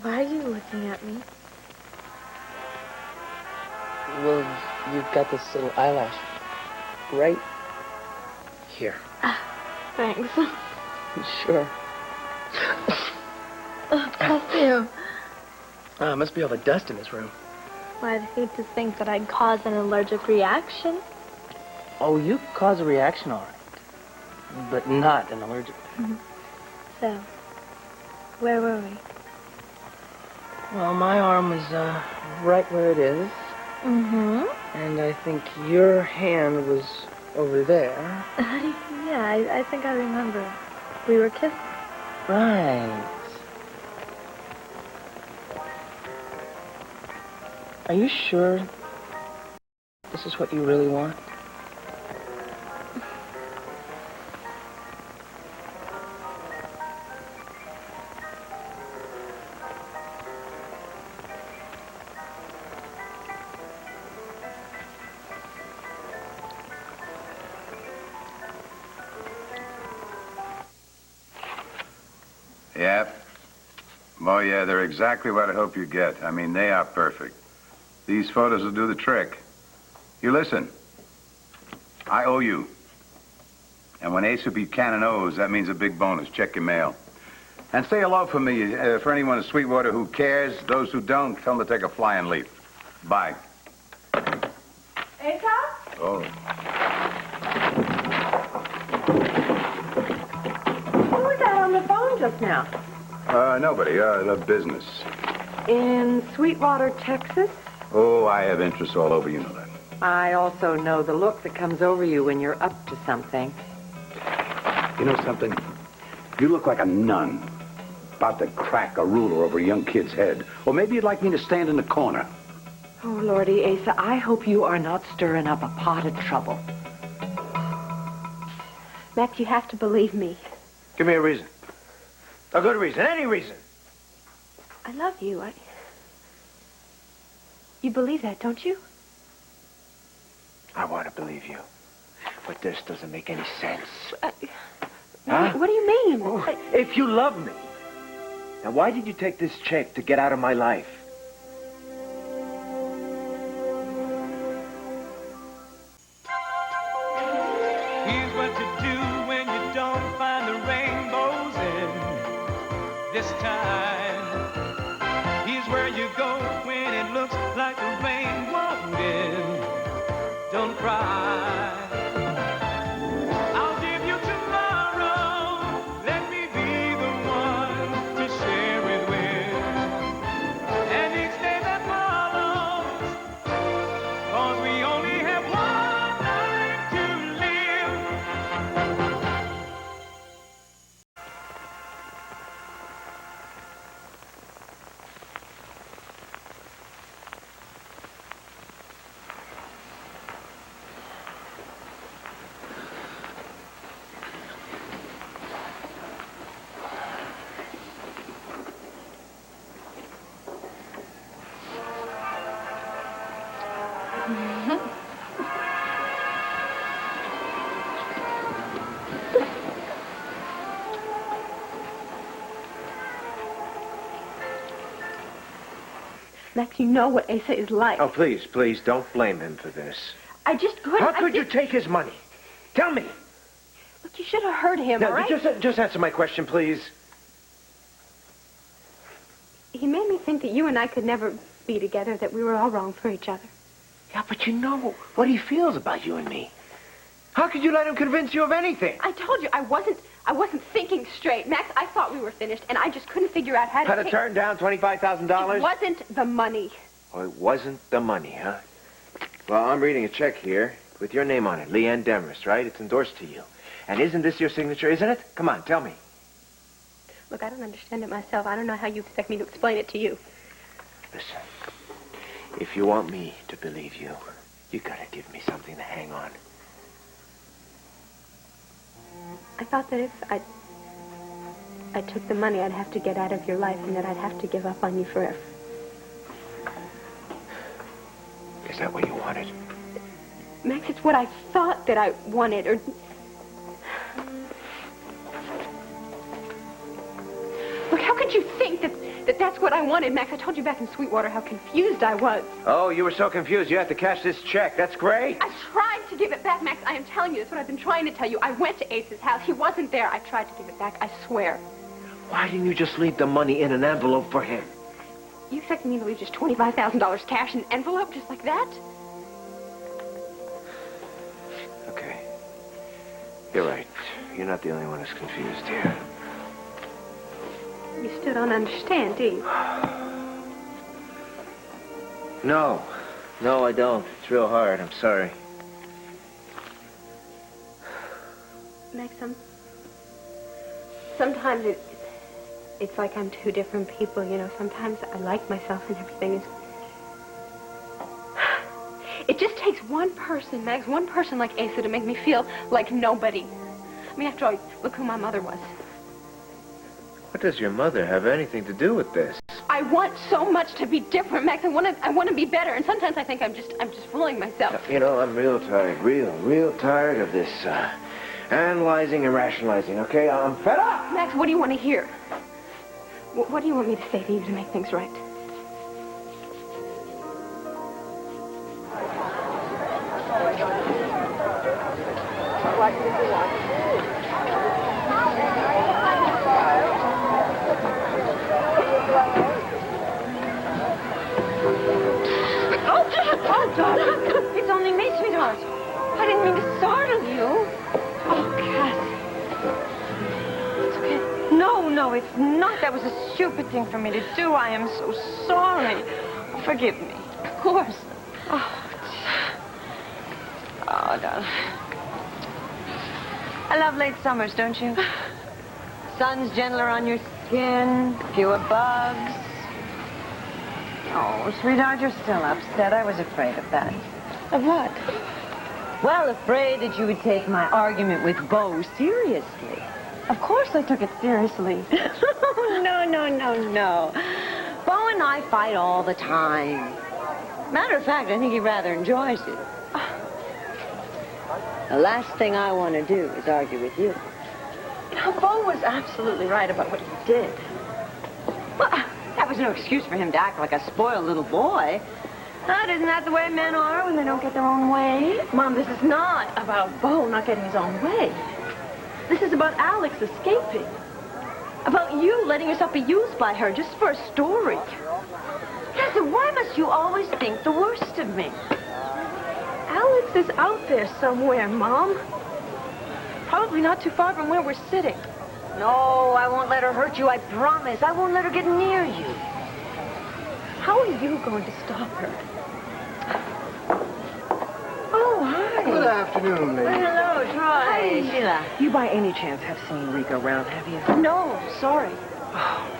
Why are you looking at me? Well, you've got this little eyelash right here. Thanks. Sure. Bless you. Must be all the dust in this room. Well, I'd hate to think that I'd cause an allergic reaction. Oh, you cause a reaction, all right. But not an allergic. So, where were we? Well, my arm was right where it is. Mm-hmm. And I think your hand was over there. Yeah, I think I remember. We were kissing. Right. Are you sure this is what you really want? Yeah. Oh, yeah, they're exactly what I hope you get. I mean, they are perfect. These photos will do the trick. You listen. I owe you. And when Asa Buchanan owes, that means a big bonus. Check your mail. And say hello for me, for anyone in Sweetwater who cares. Those who don't, tell them to take a flying leap. Bye. Asa? Oh. Who was that on the phone just now? Nobody. The business. In Sweetwater, Texas? Oh, I have interests all over, you know that. I also know the look that comes over you when you're up to something. You know something? You look like a nun. About to crack a ruler over a young kid's head. Or maybe you'd like me to stand in the corner. Oh, Lordy, Asa, I hope you are not stirring up a pot of trouble. Max, you have to believe me. Give me a reason. A good reason. Any reason. I love you. You believe that, don't you? I want to believe you. But this doesn't make any sense. What do you mean? If you love me, now why did you take this check to get out of my life? Here's what you do when you don't find the rainbows in this time. Here's where you go when it looks like the rain won't end. Don't cry. I'll give you tomorrow. Let me be the one to share it with. And each day that follows, 'cause we only have one life to live. Max, you know what Asa is like. Oh, please, please, don't blame him for this. I just couldn't. How could you take his money? Tell me. Look, you should have heard him, Now, all right? just answer my question, please. He made me think that you and I could never be together, that we were all wrong for each other. Yeah, but you know what he feels about you and me. How could you let him convince you of anything? I told you I wasn't thinking straight. Max, I thought we were finished, and I just couldn't figure out how to turn down $25,000? It wasn't the money. Oh, it wasn't the money, huh? Well, I'm reading a check here with your name on it, LeeAnn Demarest, right? It's endorsed to you. And isn't this your signature, isn't it? Come on, tell me. Look, I don't understand it myself. I don't know how you expect me to explain it to you. Listen, if you want me to believe you, you gotta give me something to hang on. I thought that if I took the money, I'd have to get out of your life, and that I'd have to give up on you forever. Is that what you wanted? Max, it's what I thought that I wanted, or... Look, how could you think that that's what I wanted, Max? I told you back in Sweetwater how confused I was. Oh, you were so confused you had to cash this check. That's great. I tried to give it back, Max. I am telling you. That's what I've been trying to tell you. I went to Ace's house. He wasn't there. I tried to give it back. I swear. Why didn't you just leave the money in an envelope for him? You expect me to leave just $25,000 cash in an envelope just like that? Okay. You're right. You're not the only one who's confused here. You still don't understand, do you? No. No, I don't. It's real hard. I'm sorry. Max, sometimes it's like I'm two different people, you know. Sometimes I like myself and everything is... It just takes one person, Max, one person like Asa to make me feel like nobody. I mean, after all, look who my mother was. What does your mother have anything to do with this? I want so much to be different, Max. I want to be better, and sometimes I think I'm just fooling myself. You know, I'm real tired, real tired of this analyzing and rationalizing, okay? I'm fed up! Max, what do you want to hear? What do you want me to say to you to make things right? Oh, darling. It's only me, sweetheart. I didn't mean to startle you. Oh, Cassie. It's okay. No, it's not. That was a stupid thing for me to do. I am so sorry. Forgive me. Of course. Oh, darling. I love late summers, don't you? Sun's gentler on your skin, fewer bugs. Oh, sweetheart, you're still upset. I was afraid of that. Of what? Well, afraid that you would take my argument with Bo seriously. Of course I took it seriously. No. Bo and I fight all the time. Matter of fact, I think he rather enjoys it. The last thing I want to do is argue with you. You know, Bo was absolutely right about what he did. Well, that was no excuse for him to act like a spoiled little boy. Isn't that the way men are when they don't get their own way? Mom, this is not about Bo not getting his own way. This is about Alex escaping. About you letting yourself be used by her just for a story. Yes, and why must you always think the worst of me? Alex is out there somewhere, Mom. Probably not too far from where we're sitting. No, I won't let her hurt you, I promise. I won't let her get near you. How are you going to stop her? Oh, hi. Good afternoon, lady. Hello, Troy. Hi, Sheila. You by any chance have seen Rika around, have you? No, sorry.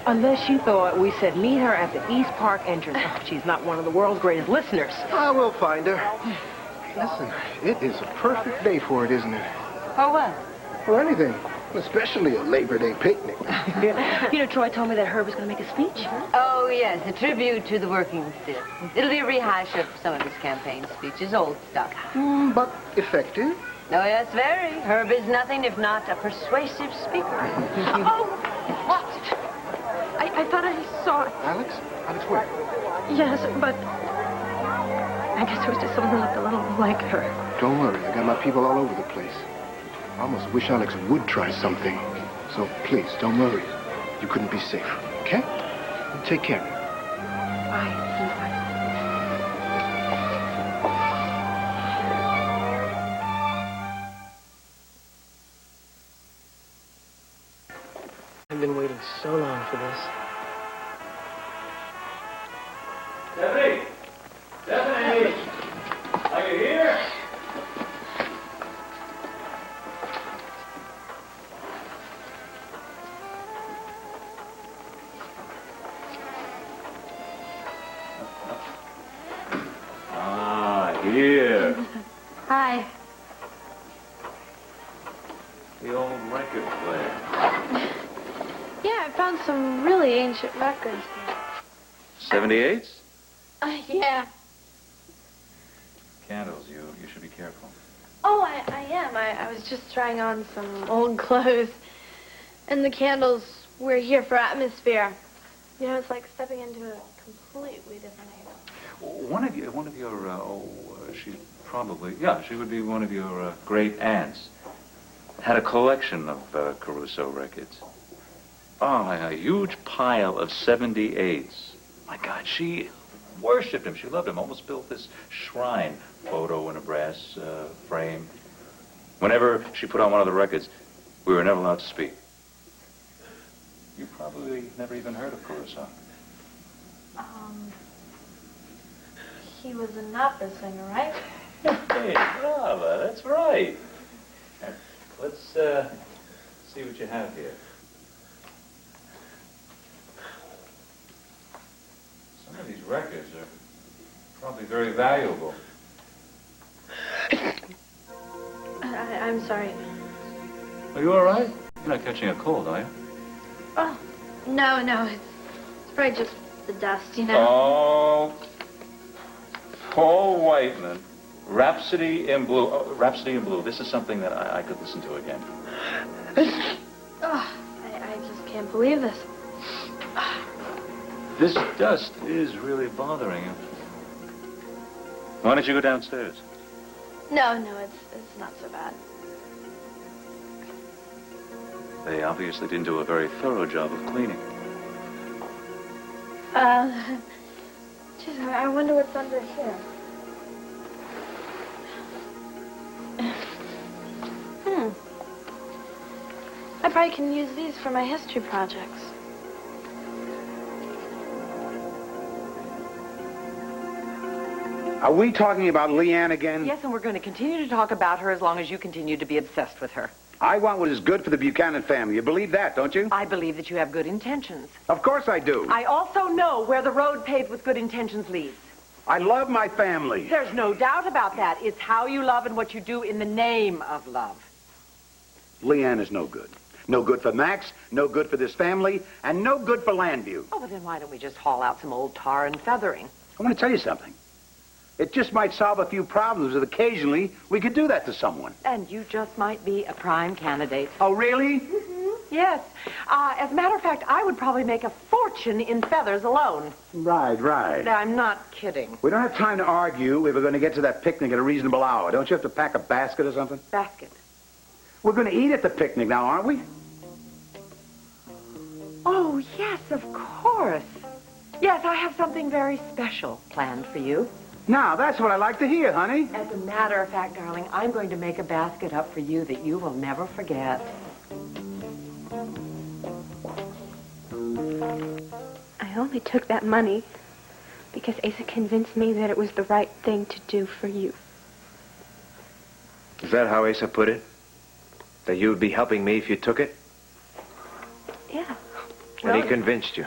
Unless you thought we said meet her at the East Park entrance. Oh, she's not one of the world's greatest listeners. I will find her. Listen, it is a perfect day for it, isn't it? For what? For anything, especially a Labor Day picnic. You know, Troy told me that Herb was going to make a speech. Oh, yes, a tribute to the working stiff. It'll be a rehash of some of his campaign speeches, old stuff. But effective. Oh, yes, very. Herb is nothing if not a persuasive speaker. Oh, what? I thought I saw it. Alex? Alex, where? Yes, but I guess it was just someone who looked a little like her. Don't worry, I got my people all over the place. I almost wish Alex would try something. So please, don't worry. You couldn't be safer, okay? Take care. Bye. I've been waiting so long for this. Stephanie! Stephanie! Are you here? Here. Hi. The old record player. Yeah, I found some really ancient records. 78s? Yeah. Candles, you should be careful. Oh, I am. I was just trying on some old clothes. And the candles We're here for atmosphere. You know, it's like stepping into a completely different age. One of your, she would be one of your great aunts. Had a collection of Caruso records. Oh, a huge pile of 78s. My God, she worshipped him. She loved him. Almost built this shrine, photo in a brass frame. Whenever she put on one of the records, we were never allowed to speak. You probably never even heard of Caruso. He was an opera singer, right? Hey, brava, that's right. Let's see what you have here. Some of these records are probably very valuable. I'm sorry. Are you all right? You're not catching a cold, are you? Oh, no. It's probably just the dust, you know. Oh, Paul Whiteman, Rhapsody in Blue. Oh, Rhapsody in Blue. This is something that I could listen to again. Oh, I just can't believe this. This dust is really bothering you. Why don't you go downstairs? No, it's not so bad. They obviously didn't do a very thorough job of cleaning. Geez, I wonder what's under here. I probably can use these for my history projects. Are we talking about LeeAnn again? Yes, and we're going to continue to talk about her as long as you continue to be obsessed with her. I want what is good for the Buchanan family. You believe that, don't you? I believe that you have good intentions. Of course I do. I also know where the road paved with good intentions leads. I love my family. There's no doubt about that. It's how you love and what you do in the name of love. LeeAnn is no good. No good for Max, no good for this family, and no good for Landview. Oh, well, then why don't we just haul out some old tar and feathering? I want to tell you something. It just might solve a few problems if occasionally we could do that to someone. And you just might be a prime candidate. Oh, really? Mm-hmm. Yes. As a matter of fact, I would probably make a fortune in feathers alone. Right. I'm not kidding. We don't have time to argue if we're going to get to that picnic at a reasonable hour. Don't you have to pack a basket or something? Basket. We're going to eat at the picnic now, aren't we? Oh, yes, of course. Yes, I have something very special planned for you. Now, that's what I like to hear, honey. As a matter of fact, darling, I'm going to make a basket up for you that you will never forget. I only took that money because Asa convinced me that it was the right thing to do for you. Is that how Asa put it? That you would be helping me if you took it? Yeah. And he convinced you?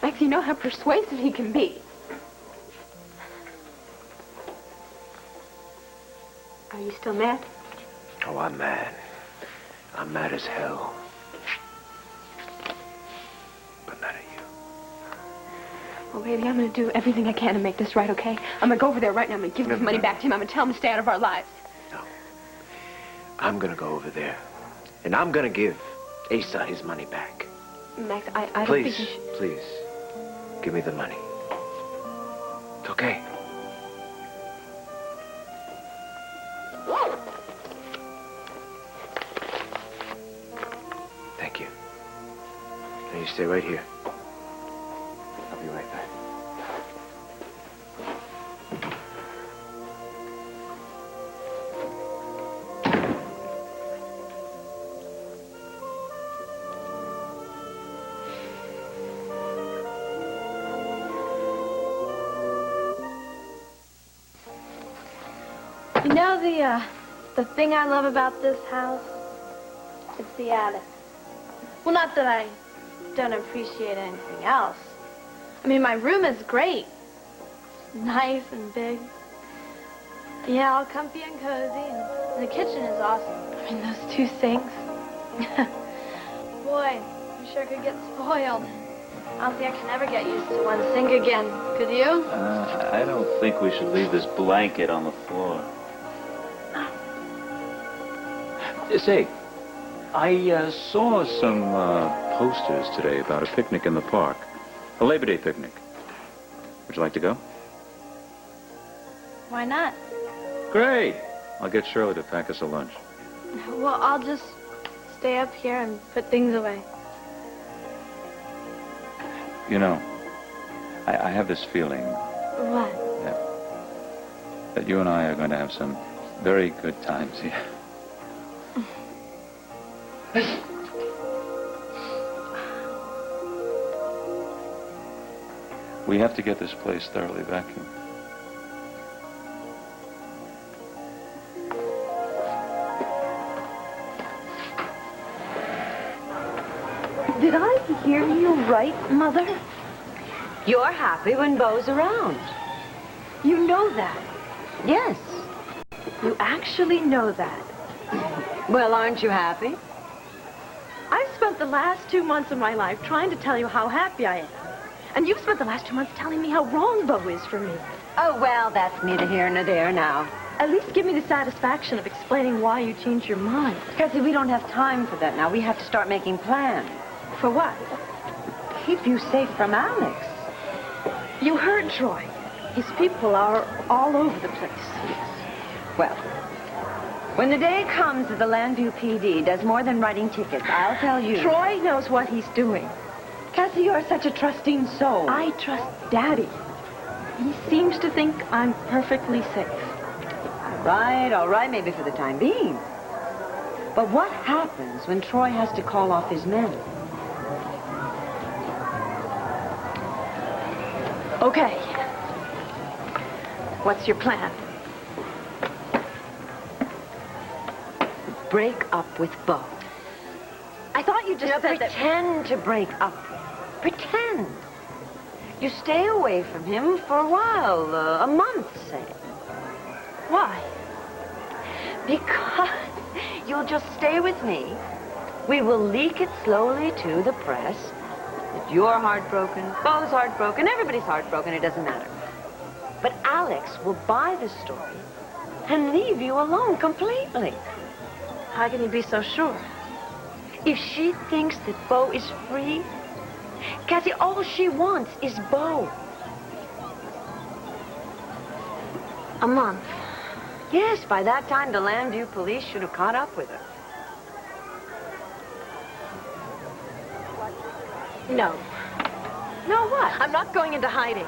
Max, you know how persuasive he can be. Are you still mad? Oh, I'm mad. I'm mad as hell. But not at you. Well, baby, I'm going to do everything I can to make this right, okay? I'm going to go over there right now. I'm going to give this money back to him. I'm going to tell him to stay out of our lives. No. I'm going to go over there. And I'm going to give Asa his money back. Max, I don't think you should... Please. Give me the money. It's okay. Thank you. Now you stay right here. I'll be right back. You know, the thing I love about this house? It's the attic. Well, not that I don't appreciate anything else. I mean, my room is great. It's nice and big. Yeah, all comfy and cozy, and the kitchen is awesome. I mean, those two sinks. Boy, I sure could get spoiled. I don't think I can ever get used to one sink again. Could you? I don't think we should leave this blanket on the floor. Say, I saw some posters today about a picnic in the park. A Labor Day picnic. Would you like to go? Why not? Great. I'll get Shirley to pack us a lunch. Well, I'll just stay up here and put things away. You know, I have this feeling What? that you and I are going to have some very good times here. We have to get this place thoroughly vacuumed. Did I hear you right, Mother? You're happy when Bo's around. You know that. Yes. You actually know that. Well, aren't you happy? I've spent the last 2 months of my life trying to tell you how happy I am. And you've spent the last 2 months telling me how wrong Bo is for me. Oh, well, that's neither here nor there now. At least give me the satisfaction of explaining why you changed your mind. Cassie, we don't have time for that now. We have to start making plans. For what? Keep you safe from Alex. You heard Troy. His people are all over the place. Well, when the day comes that the Landview PD does more than writing tickets, I'll tell you. Troy knows what he's doing. Cassie, you're such a trusting soul. I trust Daddy. He seems to think I'm perfectly safe. All right, maybe for the time being. But what happens when Troy has to call off his men? Okay. What's your plan? Break up with Bo. I thought you just said that... Pretend to break up. Pretend. You stay away from him for a while, a month, say. Why? Because you'll just stay with me. We will leak it slowly to the press that you're heartbroken, Bo's heartbroken, everybody's heartbroken, it doesn't matter. But Alex will buy the story and leave you alone completely. How can you be so sure? If she thinks that Bo is free, Cassie, all she wants is Bo. A month. Yes, by that time, the Landview police should have caught up with her. No. No, what? I'm not going into hiding.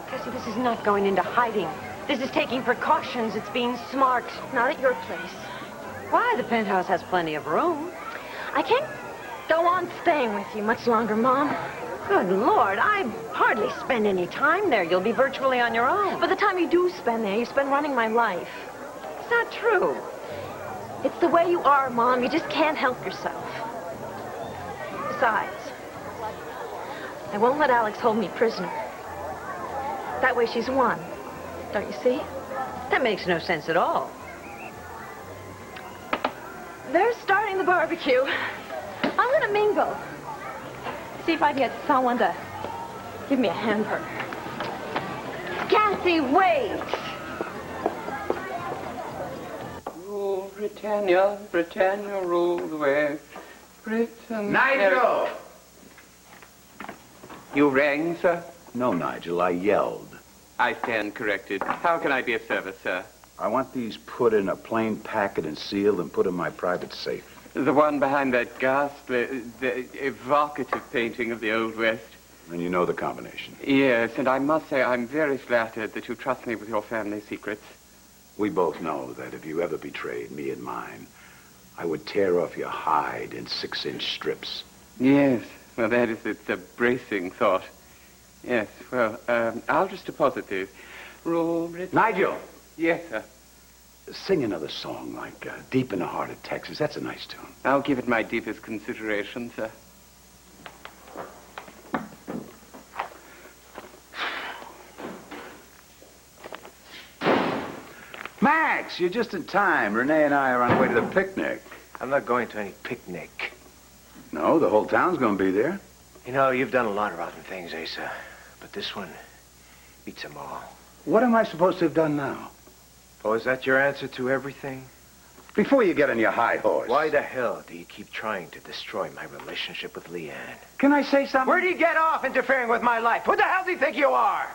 Cassie, this is not going into hiding. This is taking precautions. It's being smart. Not at your place. Why? The penthouse has plenty of room. I can't go on staying with you much longer, Mom. Good Lord, I hardly spend any time there. You'll be virtually on your own. But the time you do spend there, you spend running my life. It's not true. It's the way you are, Mom. You just can't help yourself. Besides, I won't let Alex hold me prisoner. That way she's won. Don't you see? That makes no sense at all. They're starting the barbecue. I'm gonna mingle. See if I can get someone to give me a hamburger. Cassie, wait! Rule Britannia, Britannia, rule the way. Britain... Nigel! You rang, sir? No, Nigel, I yelled. I stand corrected. How can I be of service, sir? I want these put in a plain packet and sealed and put in my private safe. The one behind that ghastly, the evocative painting of the Old West. And you know the combination. Yes, and I must say I'm very flattered that you trust me with your family secrets. We both know that if you ever betrayed me and mine, I would tear off your hide in 6-inch strips. Yes, well, that is it's a bracing thought. Yes, well, I'll just deposit these. Nigel! Yes, sir. Sing another song like Deep in the Heart of Texas. That's a nice tune. I'll give it my deepest consideration, sir. Max, you're just in time. Renee and I are on the way to the picnic. I'm not going to any picnic. No, the whole town's going to be there. You know, you've done a lot of rotten things, Asa. But this one beats them all. What am I supposed to have done now? Oh, is that your answer to everything? Before you get on your high horse. Why the hell do you keep trying to destroy my relationship with LeeAnn? Can I say something? Where do you get off interfering with my life? Who the hell do you think you are?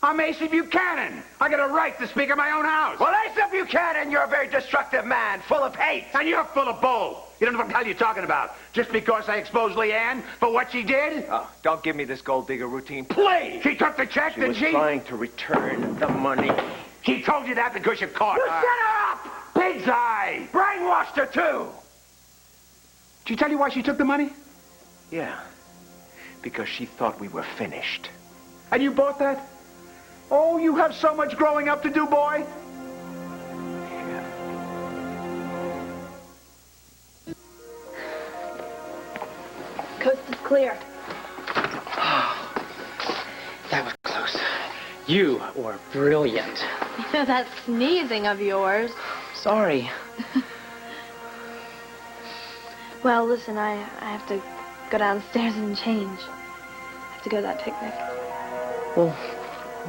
I'm Asa Buchanan. I got a right to speak in my own house. Well, Asa Buchanan, you're a very destructive man, full of hate. And you're full of bull. You don't know what the hell you're talking about. Just because I exposed LeeAnn for what she did? Oh, don't give me this gold digger routine. Please! She took the check, She didn't was she? trying to return the money. She told you that because you caught You her. set her up! Pig's eye! Brainwashed her, too! Did she tell you why she took the money? Yeah, because she thought we were finished. And you bought that? Oh, you have so much growing up to do, boy. Coast is clear. That was close. You were brilliant. You know that sneezing of yours. Sorry. Well, listen, I have to go downstairs and change. I have to go to that picnic. Well,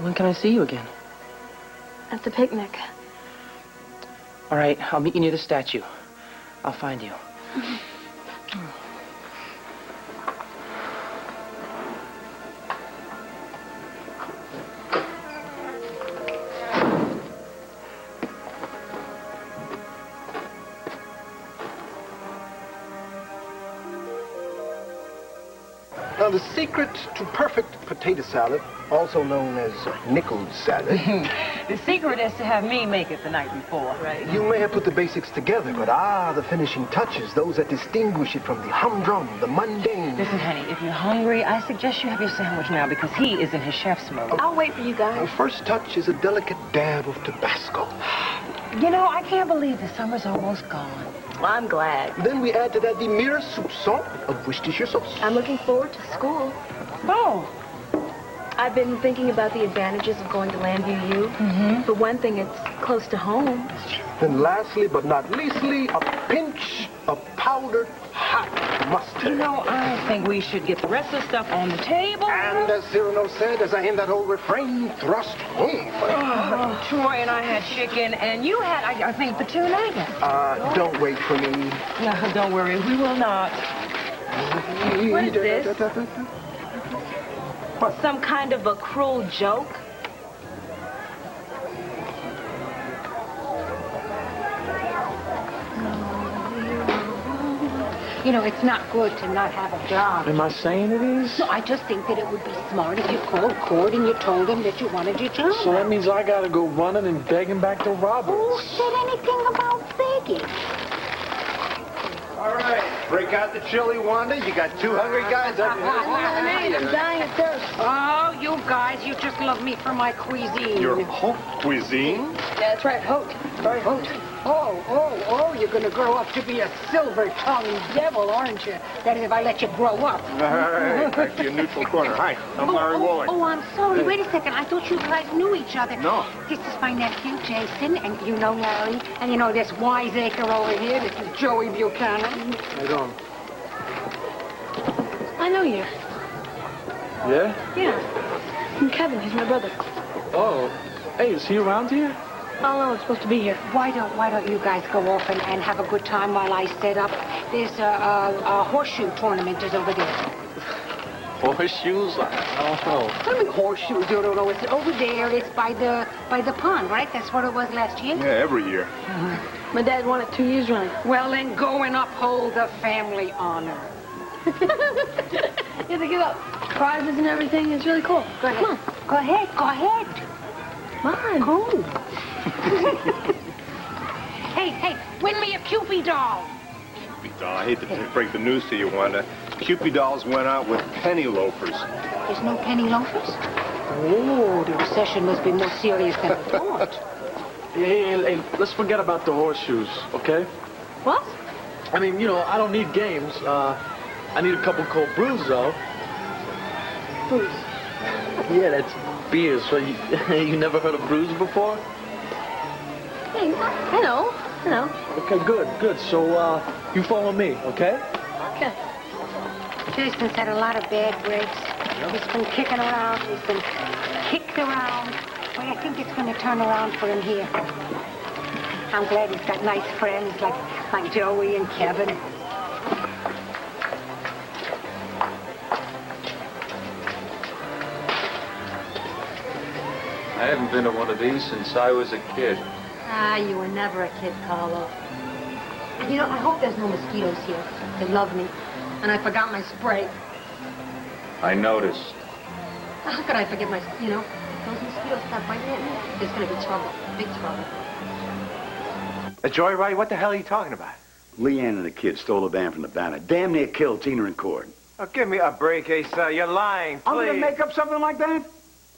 when can I see you again? At the picnic. All right, I'll meet you near the statue. I'll find you. Now, the secret to perfect potato salad, also known as nickel salad. The secret is to have me make it the night before. Right. You may have put the basics together, but the finishing touches, those that distinguish it from the humdrum, the mundane. Listen, honey, if you're hungry, I suggest you have your sandwich now because he is in his chef's mode. I'll wait for you guys. The first touch is a delicate dab of Tabasco. You know, I can't believe the summer's almost gone. I'm glad. Then we add to that the mere soupçon of Worcestershire sauce. I'm looking forward to school. Oh. I've been thinking about the advantages of going to Landview U. Mm-hmm. For one thing, it's close to home. Then lastly, but not leastly, a pinch of powdered hot mustard. You know, I think we should get the rest of the stuff on the table. And as Cyrano said, as I end that old refrain, thrust home. Oh, Troy and I had chicken, and you had, I think, the tuna. Don't wait for me. No, don't worry, we will not. What is this? Some kind of a cruel joke? You know, it's not good to not have a job. Am I saying it is? No, I just think that it would be smart if you called court and you told them that you wanted your job. So that means I gotta go running and begging back to Robert. Who said anything about begging? All right, break out the chili, Wanda. You got two hungry guys up here. Lemonade, I'm dying of thirst. Oh, you guys, you just love me for my cuisine. Your haute cuisine? Yeah, that's right, haute. Very haute. Oh, you're going to grow up to be a silver-tongued devil, aren't you? That is, if I let you grow up. All right, back to your neutral corner. Hi, I'm Larry Woolley. Oh, I'm sorry. Wait a second. I thought you guys knew each other. No. This is my nephew, Jason, and you know Larry. And you know this wiseacre over here. This is Joey Buchanan. How you doing? I know you. Yeah? Yeah. I'm Kevin. He's my brother. Oh. Hey, is he around here? Oh, no, it's supposed to be here. Why don't you guys go off and have a good time while I set up? There's a horseshoe tournament is over there. Horseshoes? I don't know. What do you mean horseshoes? You don't know. It's over there. It's by the pond, right? That's what it was last year? Yeah, every year. My dad won it 2 years running. Well, then go and uphold the family honor. You have to give up prizes and everything. It's really cool. Go ahead. Come on. Go ahead. Come on. Go. Hey, win me a Cupid doll. Cupid doll. I hate to break the news to you, Wanda. Cupid dolls went out with penny loafers. There's no penny loafers? Oh, the recession must be more serious than I thought. Hey, let's forget about the horseshoes, okay? What? I mean, you know, I don't need games. I need a couple cold brews, though. Brews? Yeah, that's beers. So you never heard of brews before? Hey, I know. Okay, good. So, you follow me, okay? Okay. Jason's had a lot of bad breaks. He's been kicking around. He's been kicked around. But I think it's going to turn around for him here. I'm glad he's got nice friends like Joey and Kevin. I haven't been to one of these since I was a kid. Ah, you were never a kid, Carlo. You know, I hope there's no mosquitoes here. They love me. And I forgot my spray. I noticed. How could I forget my, you know, those mosquitoes start biting at me? There's going to be trouble. Big trouble. A joyride? What the hell are you talking about? LeeAnn and the kid stole a van from the banner. Damn near killed Tina and Cord. Oh, give me a break, Ace. You're lying, please. I'm gonna make up something like that?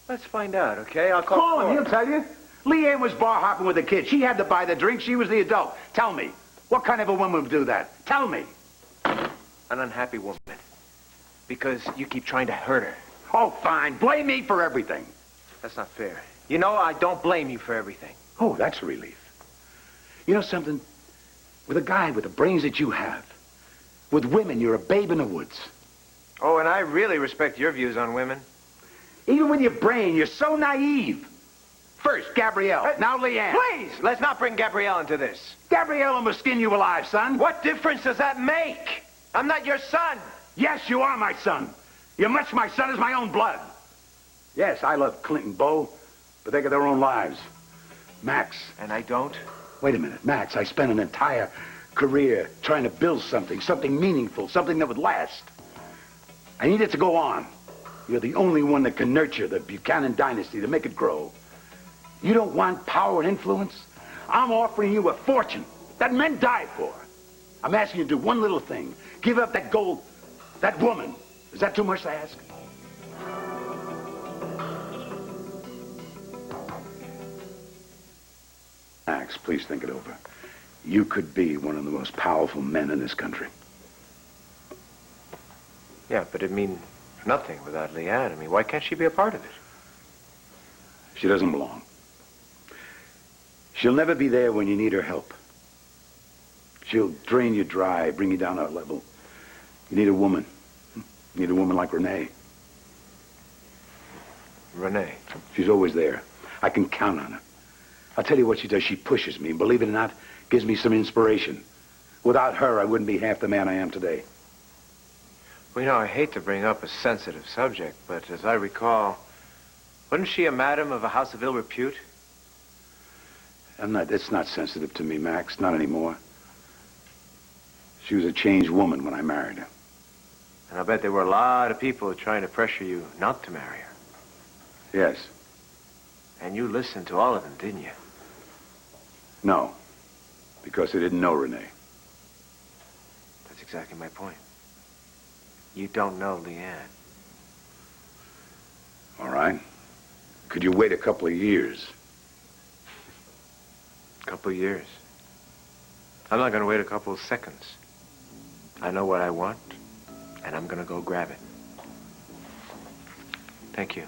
Let's find out, okay? I'll call Call him, Cord. he'll tell you. LeeAnn was bar hopping with the kid. She had to buy the drink. She was the adult. Tell me, what kind of a woman would do that? Tell me. An unhappy woman. Because you keep trying to hurt her. Oh, fine. Blame me for everything. That's not fair. You know, I don't blame you for everything. Oh, that's a relief. You know something? With a guy with the brains that you have, with women, you're a babe in the woods. Oh, and I really respect your views on women. Even with your brain, you're so naive. First, Gabrielle, now LeeAnn. Please, let's not bring Gabrielle into this. Gabrielle will skin you alive, son. What difference does that make? I'm not your son. Yes, you are my son. You're much my son as my own blood. Yes, I love Clint and Bo, but they got their own lives. Max. And I don't? Wait a minute, Max. I spent an entire career trying to build something meaningful, something that would last. I need it to go on. You're the only one that can nurture the Buchanan dynasty to make it grow. You don't want power and influence? I'm offering you a fortune that men die for. I'm asking you to do one little thing. Give up that gold, that woman. Is that too much to ask? Max, please think it over. You could be one of the most powerful men in this country. Yeah, but it'd mean nothing without LeeAnn. I mean, why can't she be a part of it? She doesn't belong. She'll never be there when you need her help. She'll drain you dry, bring you down to her level. You need a woman. You need a woman like Renee. Renee? She's always there. I can count on her. I'll tell you what she does. She pushes me, and believe it or not, gives me some inspiration. Without her, I wouldn't be half the man I am today. Well, you know, I hate to bring up a sensitive subject, but as I recall, wasn't she a madam of a house of ill repute? It's not sensitive to me, Max. Not anymore. She was a changed woman when I married her. And I bet there were a lot of people trying to pressure you not to marry her. Yes. And you listened to all of them, didn't you? No. Because they didn't know Renee. That's exactly my point. You don't know LeeAnn. All right. Could you wait a couple of years? A couple of years? I'm not going to wait a couple of seconds. I know what I want, and I'm going to go grab it. Thank you.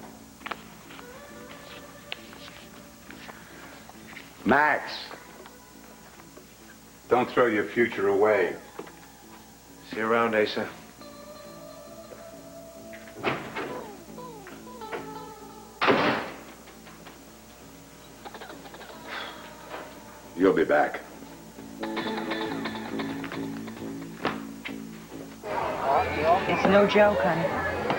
Max, don't throw your future away. See you around, Asa. You'll be back. It's no joke, honey.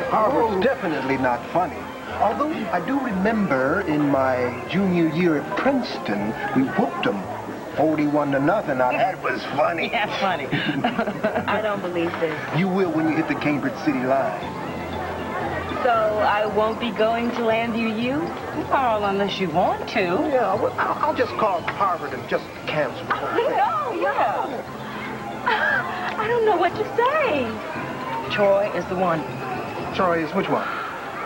Harvard's definitely not funny. Although I do remember in my junior year at Princeton, we whooped them 41-0. Now that was funny. Yeah, funny. I don't believe this. You will when you hit the Cambridge City line. So I won't be going to Landview U? Well, unless you want to. Yeah, well, I'll just call Harvard and just cancel the whole thing. No. I don't know what to say. Troy is the one. Troy is which one?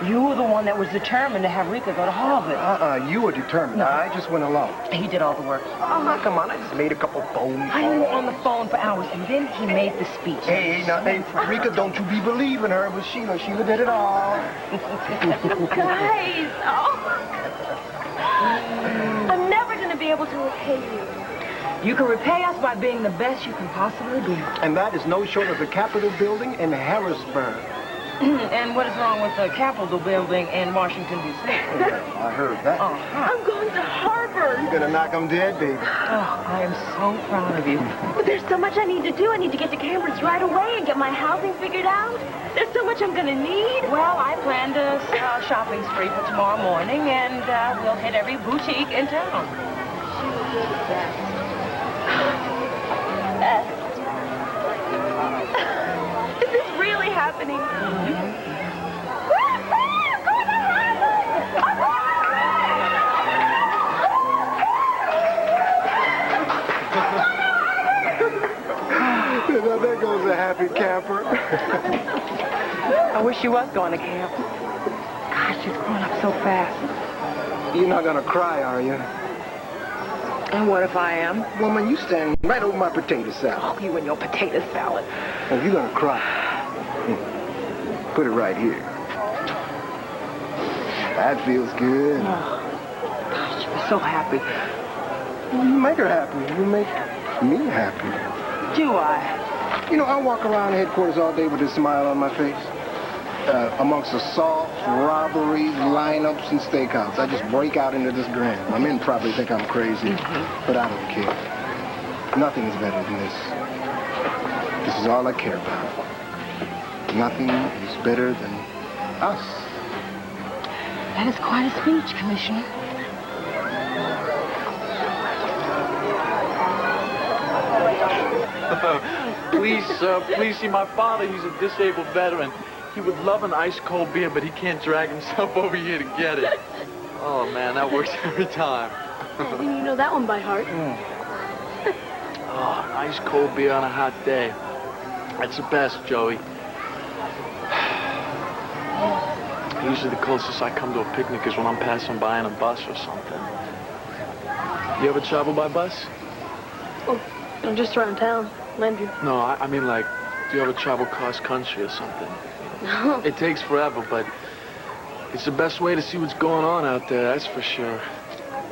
You were the one that was determined to have Rika go to Harvard. You were determined. No. I just went along. He did all the work. Oh, come on. I just made a couple phone calls. I were on the phone for hours, and then he made the speech. Hey, Rika, don't you be believing her. It was Sheila. Sheila did it all. Guys, I'm never going to be able to repay you. You can repay us by being the best you can possibly be. And that is no short of the Capitol building in Harrisburg. And what is wrong with the Capitol building in Washington, D.C.? I heard that. I'm going to Harvard. You're gonna knock 'em dead, baby. Oh, I am so proud of you. But there's so much I need to do. I need to get to Cambridge right away and get my housing figured out. There's so much I'm going to need. Well, I planned a shopping spree for tomorrow morning, and we'll hit every boutique in town. Is this really happening? Now there goes a happy camper. I wish she was going to camp. Gosh, she's growing up so fast. You're not gonna cry, are you? And what if I am? Woman, you stand right over my potato salad. Oh, you and your potato salad. If you're gonna cry, put it right here. That feels good. Oh, gosh, I'm so happy. Well, you make her happy. You make me happy. Do I? You know, I walk around headquarters all day with a smile on my face. Amongst assaults, robberies, lineups, and stakeouts, I just break out into this grin. My men probably think I'm crazy, but I don't care. Nothing is better than this. This is all I care about. Nothing is better than us. That is quite a speech, Commissioner. Please, sir, please see my father. He's a disabled veteran. He would love an ice-cold beer, but he can't drag himself over here to get it. Oh, man, that works every time. You know that one by heart. Oh, an ice-cold beer on a hot day. That's the best, Joey. Usually the closest I come to a picnic is when I'm passing by on a bus or something. You ever travel by bus? Oh, I'm just around town. Landry. No, I mean, like, do you ever travel cross-country or something? No. It takes forever, but it's the best way to see what's going on out there, that's for sure.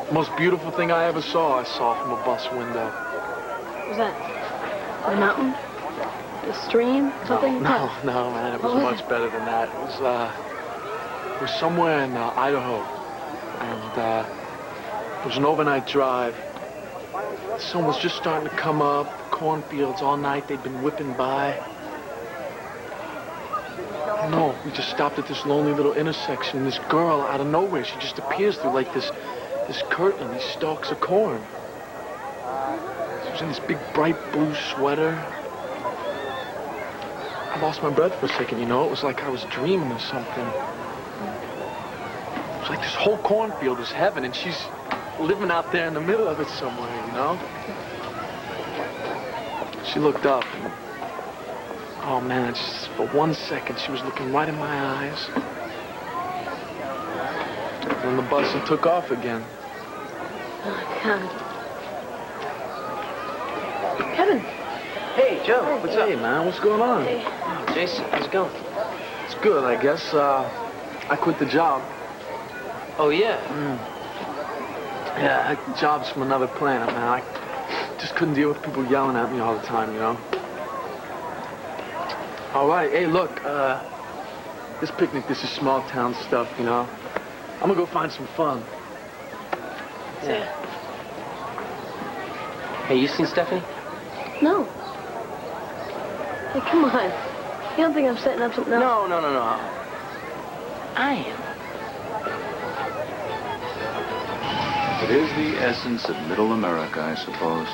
The most beautiful thing I ever saw from a bus window. What was that? The mountain? The stream? Something? No, man, it was much better than that. It was somewhere in Idaho, and it was an overnight drive. The sun was just starting to come up, cornfields all night, they'd been whipping by. No, we just stopped at this lonely little intersection, and this girl, out of nowhere, she just appears through like this curtain, these stalks of corn. She was in this big, bright blue sweater. I lost my breath for a second, you know? It was like I was dreaming of something. It was like this whole cornfield was heaven, and she's living out there in the middle of it somewhere, you know? She looked up, and oh, man, just for 1 second, she was looking right in my eyes. And then the bus took off again. Oh, God. Kevin. Hey, Joe, what's up? Hey, man, what's going on? Hey. Jason, how's it going? It's good, I guess. I quit the job. Oh, yeah? Yeah, job's from another planet, man. I just couldn't deal with people yelling at me all the time, you know? All right, hey, look, this picnic, this is small town stuff, you know? I'm gonna go find some fun. Yeah. Hey, you seen Stephanie? No. Hey, come on. You don't think I'm setting up something else? No. I am. It is the essence of middle America, I suppose.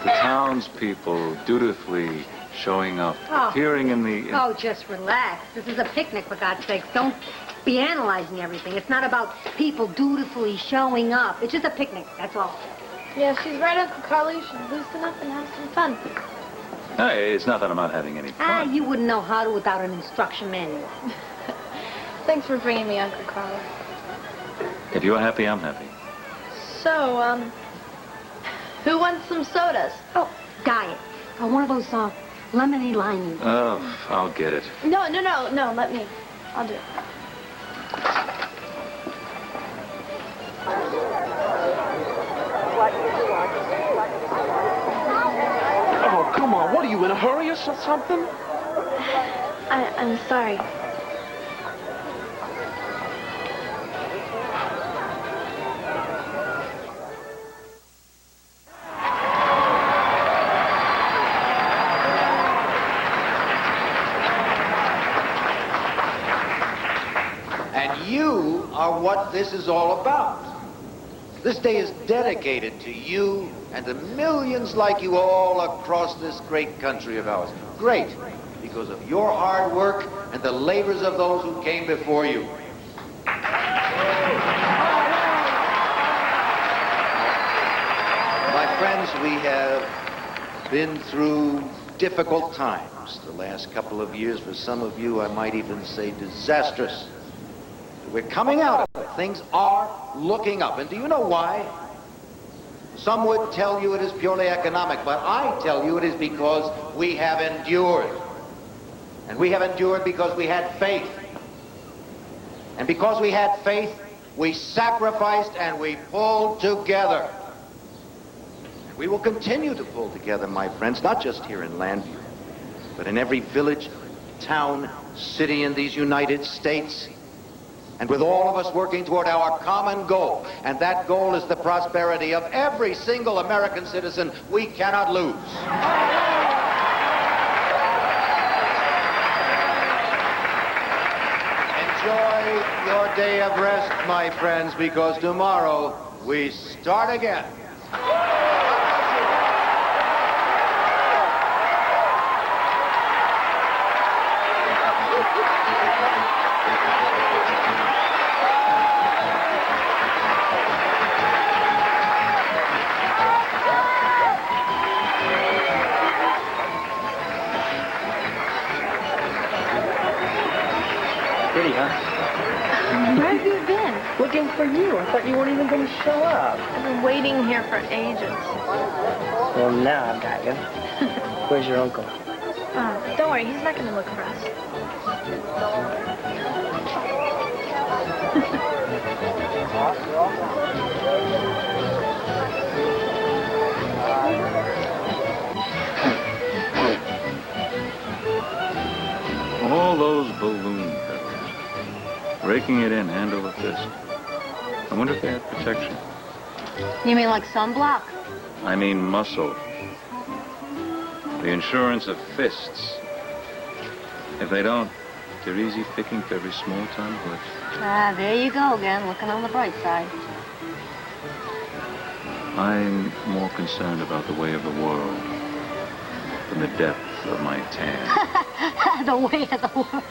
The townspeople dutifully showing up, appearing in the... Oh, just relax. This is a picnic, for God's sakes. Don't be analyzing everything. It's not about people dutifully showing up. It's just a picnic, that's all. Yeah, she's right, Uncle Carlo. You should loosen up and have some fun. Hey, it's not that I'm not having any fun. You wouldn't know how to without an instruction manual. Thanks for bringing me, Uncle Carlo. If you're happy, I'm happy. So, who wants some sodas? Oh, diet. One of those lemonade lime. Oh, I'll get it. No, let me. I'll do it. Oh, come on, what are you, in a hurry or something? I'm sorry. And you are what this is all about. This day is dedicated to you and to millions like you all across this great country of ours. Great, because of your hard work and the labors of those who came before you. My friends, we have been through difficult times. The last couple of years, for some of you, I might even say disastrous. We're coming out of it. Things are looking up. And do you know why? Some would tell you it is purely economic, but I tell you it is because we have endured. And we have endured because we had faith. And because we had faith, we sacrificed and we pulled together. And we will continue to pull together, my friends, not just here in Landview, but in every village, town, city in these United States. And with all of us working toward our common goal, and that goal is the prosperity of every single American citizen, we cannot lose. Enjoy your day of rest, my friends, because tomorrow we start again. Pretty, huh? Where have you been? Looking for you. I thought you weren't even going to show up. I've been waiting here for ages. Well, now I've got you. Where's your uncle? Don't worry, he's not going to look for us. All those balloon feathers. Raking it in hand over fist. I wonder if they have protection. You mean like sunblock? I mean muscle. The insurance of fists. If they don't, they're easy picking for every small town village. Ah, there you go again, looking on the bright side. I'm more concerned about the way of the world than the depth of my tan. The way of the world.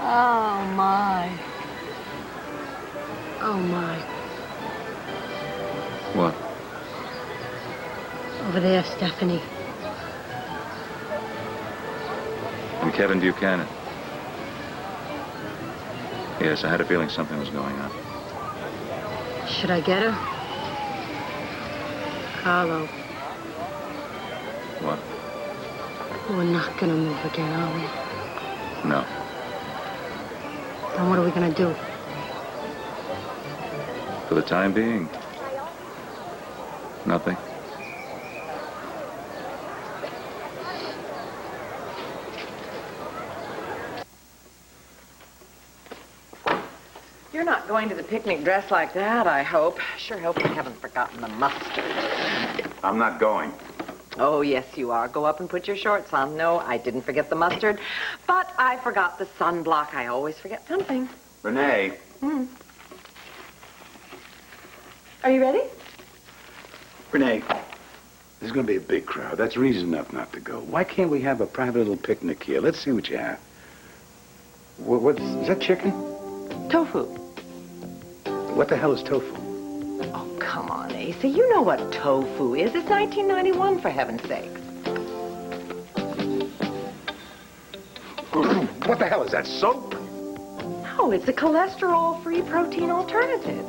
Oh, my. Oh, my. What? Over there, Stephanie. And Kevin Buchanan. Yes, I had a feeling something was going on. Should I get her? Carlo. What? We're not gonna move again, are we? No. Then what are we gonna do? For the time being, nothing. You're not going to the picnic dressed like that, I hope. Sure hope you haven't forgotten the mustard. I'm not going. Oh, yes, you are. Go up and put your shorts on. No, I didn't forget the mustard, but I forgot the sunblock. I always forget something. Renee. Are you ready? Renee, there's going to be a big crowd. That's reason enough not to go. Why can't we have a private little picnic here? Let's see what you have. Is that chicken? Tofu. What the hell is tofu? Oh, come on, Asa. You know what tofu is. It's 1991, for heaven's sakes. What the hell is that, soap? No, it's a cholesterol-free protein alternative.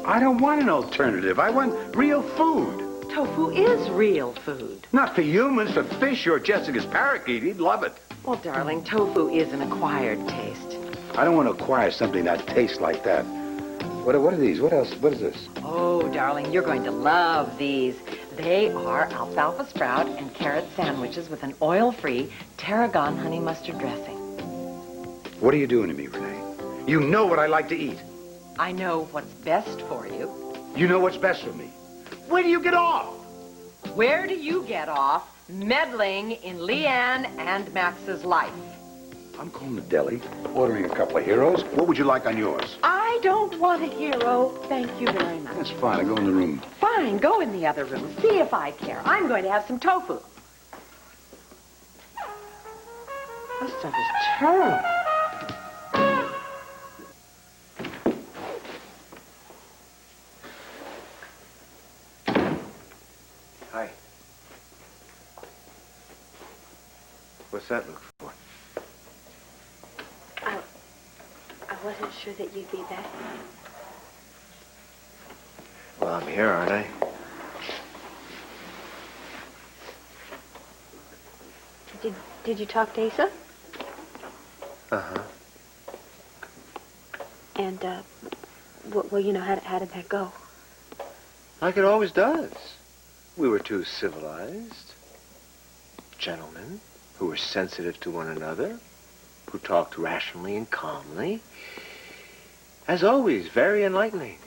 I don't want an alternative. I want real food. Tofu is real food. Not for humans, for fish or Jessica's parakeet. He'd love it. Well, darling, tofu is an acquired taste. I don't want to acquire something that tastes like that. What are these? What else? What is this? Oh, darling, you're going to love these. They are alfalfa sprout and carrot sandwiches with an oil-free tarragon honey mustard dressing. What are you doing to me, Renee? You know what I like to eat. I know what's best for you. You know what's best for me. Where do you get off? Where do you get off meddling in LeeAnn and Max's life? I'm calling the deli, ordering a couple of heroes. What would you like on yours? I don't want a hero. Thank you very much. That's fine. I'll go in the room. Fine, go in the other room. See if I care. I'm going to have some tofu. This stuff is terrible. Hi. What's that look for? I wasn't sure that you'd be back. Well, I'm here, aren't I? Did you talk to Asa? Uh-huh. And, well, you know, how did that go? Like it always does. We were two civilized gentlemen who were sensitive to one another, who talked rationally and calmly. As always, very enlightening.